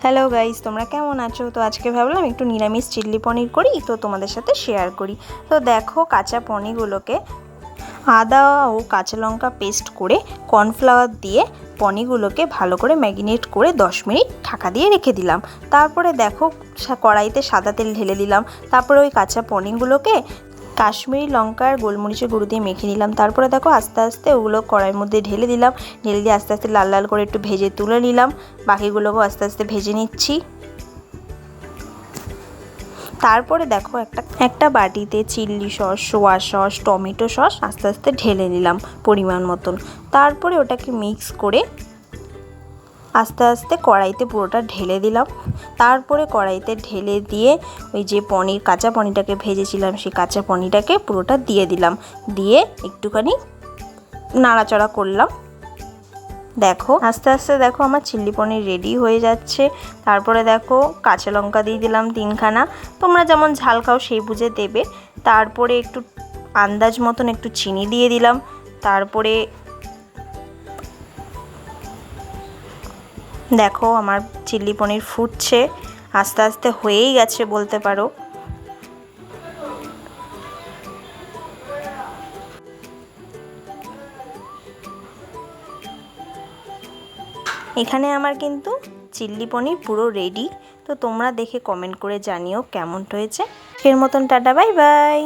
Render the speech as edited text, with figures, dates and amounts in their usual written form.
Hello guys, তোমরা কেমন আছো? তো আজকে ভাবলাম একটু নিরামিষ চিল্লি পনির করি, তো তোমাদের সাথে শেয়ার করি। তো দেখো, কাঁচা পনিরগুলোকে আদা ও কাঁচা লঙ্কা পেস্ট করে কর্নফ্লাওয়ার দিয়ে পনিরগুলোকে ভালো করে ম্যারিনেট করে 10 মিনিট ঢাকা দিয়ে রেখে দিলাম। তারপরে দেখো, কড়াইতে সাদা তেল ঢেলে দিলাম। তারপরে ওই কাঁচা পনিরগুলোকে কাশ্মীরি লঙ্কা আর গোলমরিচের গুঁড়ো দিয়ে মেখে নিলাম। তারপরে দেখো, আস্তে আস্তে ওগুলো কড়াইয়ের মধ্যে ঢেলে দিলাম। ঢেলে দিয়ে আস্তে আস্তে লাল লাল করে একটু ভেজে তুলে নিলাম। বাকিগুলোকেও আস্তে আস্তে ভেজে নিচ্ছি। তারপরে দেখো, একটা বাটিতে chilli sauce, soya sauce, tomato sauce আস্তে আস্তে ঢেলে নিলাম পরিমাণ মতন। তারপরে ওটাকে মিক্স করে আস্তে আস্তে কড়াইতে পুরোটা ঢেলে দিলাম। তারপরে কড়াইতে ঢেলে দিয়ে ওই যে কাঁচা পনিরটাকে ভেজেছিলাম, সেই কাঁচা পনিরটাকে পুরোটা দিয়ে দিলাম। দিয়ে একটুখানি নাড়াচাড়া করলাম। দেখো, আস্তে আস্তে দেখো আমার চিল্লি পনির রেডি হয়ে যাচ্ছে। তারপরে দেখো, কাঁচা লঙ্কা দিয়ে দিলাম 3খানা। তোমরা যেমন ঝাল খাও সেই বুঝে দেবে। তারপরে একটু আন্দাজ মতন একটু চিনি দিয়ে দিলাম। তারপরে দেখো, আমার চিল্লি পনির ফুটছে, আস্তে আস্তে হয়েই গেছে বলতে পারো। এখানে আমার কিন্তু চিল্লি পনির পুরো রেডি। তো তোমরা দেখে কমেন্ট করে জানিও কেমন হয়েছে। এর মতন টাটা, বাই বাই।